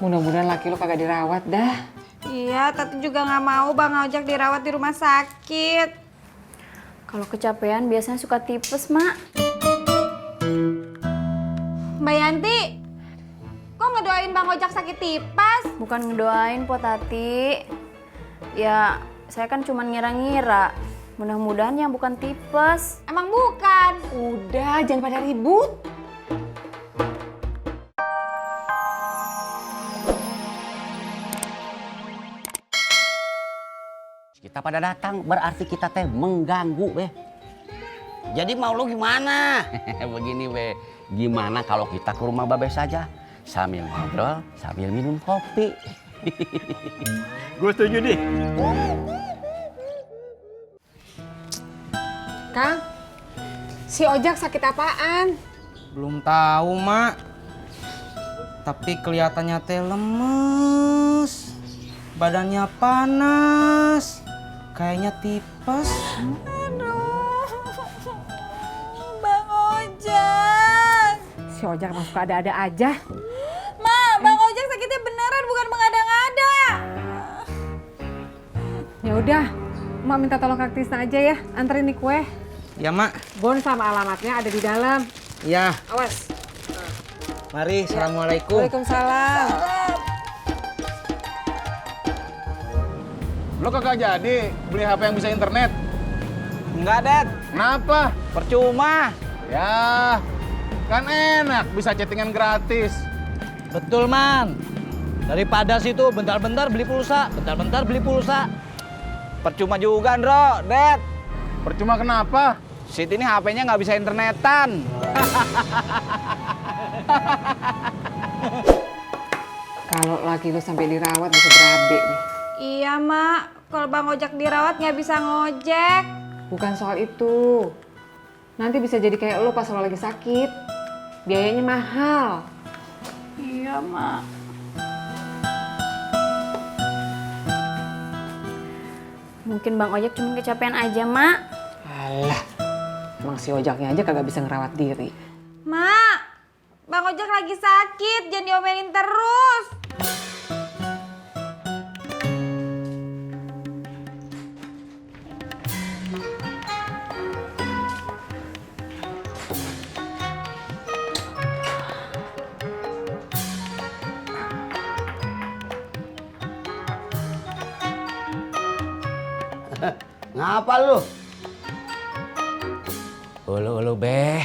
Mudah-mudahan laki lu kagak dirawat dah. Iya, Tati juga nggak mau Bang Ojak dirawat di rumah sakit. Kalau kecapean biasanya suka tipes, Mak. Mbak Yanti, kok ngedoain Bang Ojak sakit tipes? Bukan ngedoain, Po Tati. Ya, saya kan cuma ngira-ngira. Mudah-mudahan yang bukan tipes. Emang bukan? Udah, jangan pada ribut. Kita pada datang berarti kita teh mengganggu be. Jadi mau lu gimana? Begini be, gimana kalau kita ke rumah Babe saja sambil ngobrol sambil minum kopi. Gue setuju deh. Kang, si Ojak sakit apaan? Belum tahu, Mak. Tapi kelihatannya teh lemes. Badannya panas. Kayaknya tipes. Aduh, Bang Ojak. Si Ojak masuk ada-ada aja. Bang Ojak sakitnya beneran bukan mengada-ngada. Ya udah, Mak minta tolong Kang Tisna aja ya, anterin nih kue. Ya, Mak. Bon sama alamatnya ada di dalam. Ya, Awas. mari. Assalamualaikum. Waalaikumsalam. Lo kagak jadi beli HP yang bisa internet? Enggak, Dad. Kenapa? Percuma. Ya, kan enak bisa chattingan gratis. Betul, Man. Daripada situ bentar-bentar beli pulsa, bentar-bentar beli pulsa. Percuma juga, Ndro, Dad. Percuma kenapa? Siti ini HP-nya nggak bisa internetan. Kalau laki lu sampai dirawat bisa berabe nih. Iya, Mak. Kalau Bang Ojak dirawat nggak bisa ngojek. Bukan soal itu. Nanti bisa jadi kayak lu pas lo lagi sakit. Biayanya mahal. Iya, Mak. Mungkin Bang Ojek cuma kecapean aja, Mak. Alah, emang si Ojaknya aja kagak bisa ngerawat diri. Mak, Bang Ojak lagi sakit, jangan diomelin terus. Ngapa lu? Ulu be,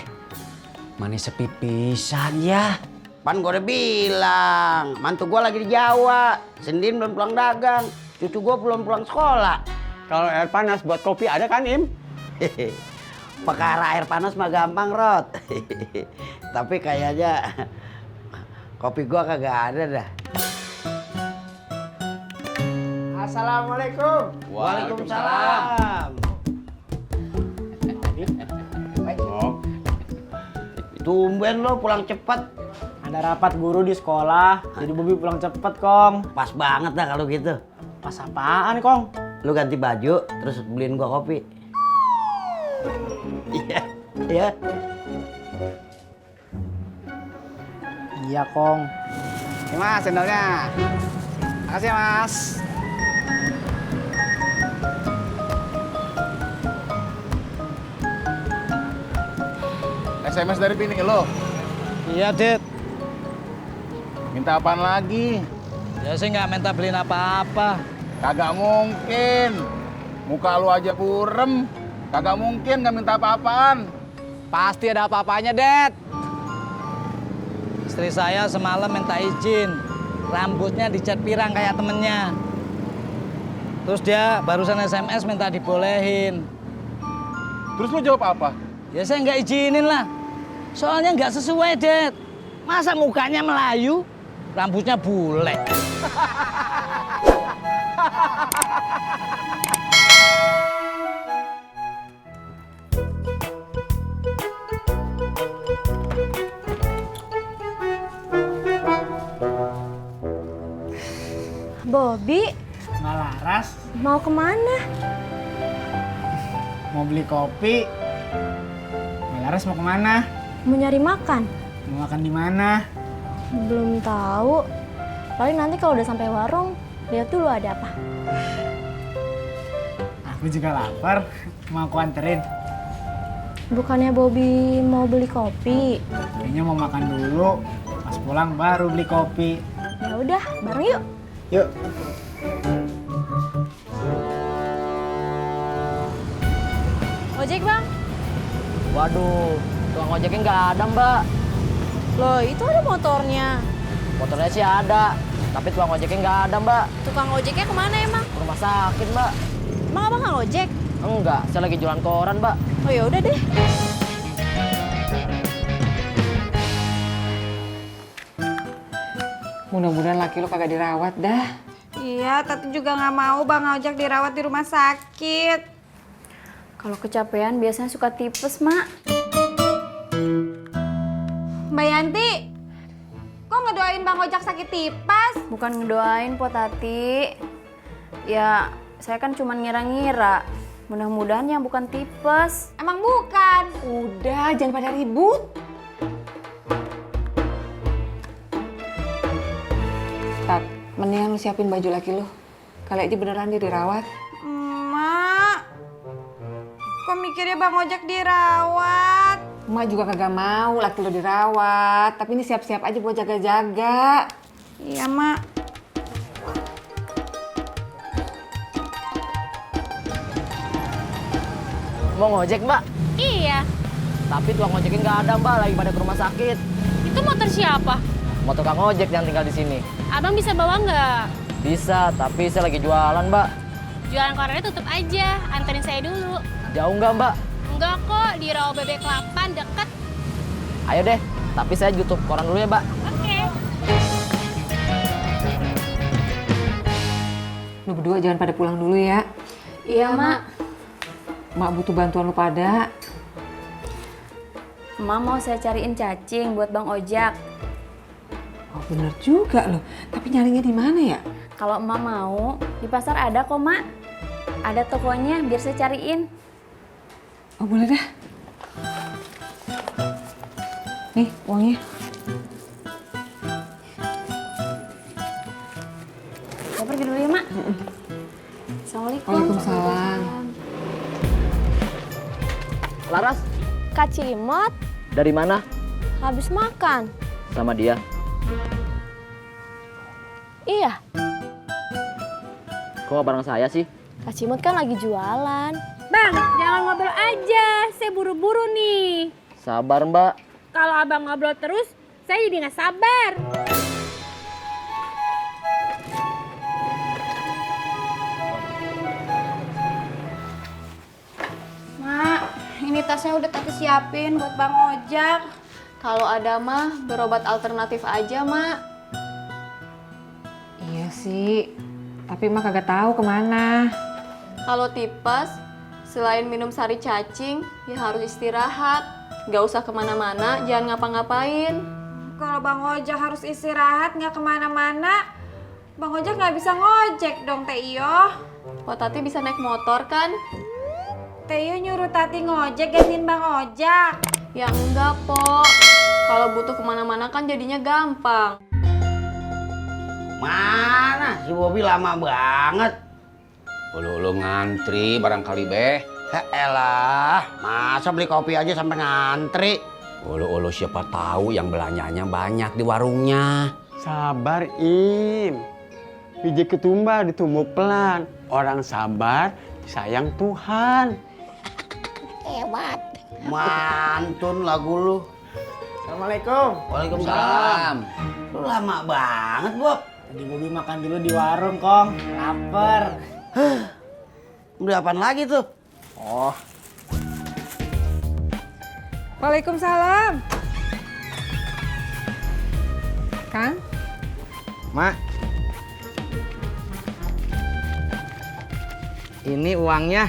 manis sepi pisan ya. Pan gue udah bilang, mantu gue lagi di Jawa, Sendin belum pulang dagang, cucu gue belum pulang sekolah. Kalau air panas buat kopi ada kan, Im? Perkara air panas mah gampang, Rod. Tapi kayaknya kopi gue kagak ada dah. Assalamualaikum. Waalaikumsalam. Tumben lo pulang cepet. Ada rapat guru di sekolah, jadi Bobi pulang cepet, Kong. Pas banget dah kalau gitu. Pas apaan, Kong? Lu ganti baju, terus beliin gua kopi. Iya, iya. Iya, Kong. Ini Mas, sendalnya. Makasih ya, Mas. SMS dari bini lo. Iya, Dit. Minta apaan lagi? Ya sih nggak minta beliin apa-apa. Kagak mungkin. Muka lu aja burem. Kagak mungkin nggak minta apa-apaan. Pasti ada apa-apanya, Det. Istri saya semalam minta izin. Rambutnya dicat pirang kayak temennya. Terus dia barusan SMS minta dibolehin. Terus lu jawab apa? Ya saya nggak izinin lah. Soalnya nggak sesuai, Det. Masa mukanya Melayu, rambutnya bule. Bobby, Mbak Laras, mau kemana? mau beli kopi. Mbak Laras mau kemana? Mau nyari makan? Mau makan di mana? Belum tahu. Paling nanti kalau udah sampai warung, lihat dulu ada apa. Aku juga lapar. Mau aku anterin? Bukannya Bobby mau beli kopi? Kayaknya mau makan dulu. Pas pulang baru beli kopi. Ya udah, bareng yuk. Yuk. Ojek bang? Waduh, tukang ojeknya nggak ada mbak. Loh itu ada motornya. Motornya sih ada, tapi tukang ojeknya nggak ada mbak. Tukang ojeknya kemana emang? Ke rumah sakit mbak. Emang abang nggak ojek? Enggak, saya lagi jualan koran mbak. Oh ya udah deh. Mudah-mudahan laki lo kagak dirawat dah. Iya, Tati juga nggak mau Bang Ojek dirawat di rumah sakit. Kalau kecapean biasanya suka tipes, Mak. Mbak Yanti, kok ngedoain Bang Ojek sakit tipes? Bukan ngedoain, Po Tati. Ya, saya kan cuma ngira-ngira. Mudah-mudahan yang bukan tipes. Emang bukan. Udah, jangan pada ribut. Tat, mendingan lu siapin baju laki lu. Kali aja beneran dia dirawat. Emak, kok mikirnya Bang Ojek dirawat? Emak juga kagak mau laki lu dirawat. Tapi ini siap-siap aja buat jaga-jaga. Iya, Mak. Mau ngojek mbak? Iya, Tapi tukang ojeknya nggak ada mbak, lagi pada ke rumah sakit. itu motor siapa? Motor tukang ojek yang tinggal di sini. Abang bisa bawa nggak? Bisa, tapi saya lagi jualan mbak. Jualan korannya tutup aja, anterin saya dulu. Jauh nggak mbak? Enggak kok, di Rawa Bebek 8 deket. Ayo deh, tapi saya tutup koran dulu ya mbak. Oke. Lu berdua jangan pada pulang dulu ya. Iya, Mak. Mak butuh bantuan lu pada. Emak mau saya cariin cacing buat Bang Ojak. Oh bener juga loh. Tapi nyarinya di mana ya? Kalau emak mau, di pasar ada kok, Mak. Ada tokonya, biar saya cariin. Oh boleh dah. Nih uangnya. Saya pergi dulu ya, Mak. Assalamualaikum. Waalaikumsalam. Laras, Kak Cimot, dari mana? habis makan. Sama dia. Iya, Kok bareng saya sih? Kak Cimot kan lagi jualan. Bang, jangan ngobrol aja, saya buru-buru nih. Sabar mbak. Kalau abang ngobrol terus, saya jadi nggak sabar. Mak, ini tasnya udah Tati siapin buat Bang Ojek. Kalau ada mah berobat alternatif aja, Mak. Iya sih. Tapi mak kagak tahu kemana. Kalau tipes, selain minum sari cacing, ya harus istirahat. Gak usah kemana-mana, jangan ngapa-ngapain. Kalau Bang Ojek harus istirahat nggak kemana-mana, Bang Ojek nggak bisa ngojek dong, Teh Iyo. Po Tati bisa naik motor kan? Teh Iyo nyuruh Tati ngojek gantiin Bang Ojek. Ya enggak, Po. Kalau butuh kemana-mana kan jadinya gampang. Mana si Bobby lama banget. Lu ngantri barangkali beh. Elah, masa beli kopi aja sampai ngantri. Ulu siapa tahu yang belanjanya banyak di warungnya. Sabar, Im. Biji ketumbar ditumbuk pelan. Orang sabar sayang Tuhan. Hebat. Mantun lagu lu. Assalamualaikum. Waalaikumsalam. Lu lama banget, Bob. Tadi Bobby makan dulu di warung, Kong. Laper. Udah apaan lagi tuh? Oh, Waalaikumsalam. Kang? Mak. Ini uangnya.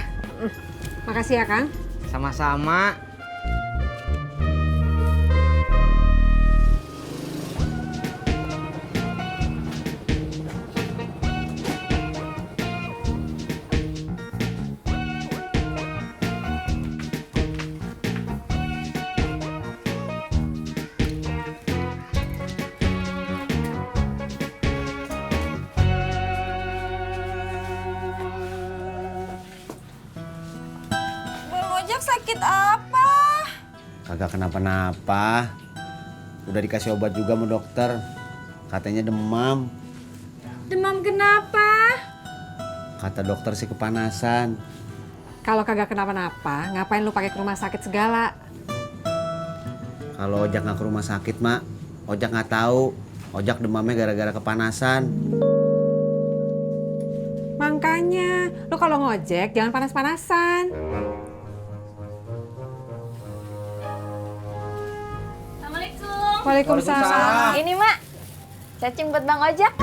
Makasih ya, Kang. Sama-sama. sakit apa? Kagak kenapa-napa. Udah dikasih obat juga sama dokter. Katanya demam. Demam kenapa? Kata dokter sih kepanasan. Kalau kagak kenapa-napa, ngapain lu pakai ke rumah sakit segala? Kalau Ojak nggak ke rumah sakit, Mak, Ojak nggak tahu. Ojak demamnya gara-gara kepanasan. Makanya, lu kalau ngojek jangan panas-panasan. Assalamualaikum. Waalaikumsalam. Ini, Mak. Cacing buat Bang Ojak.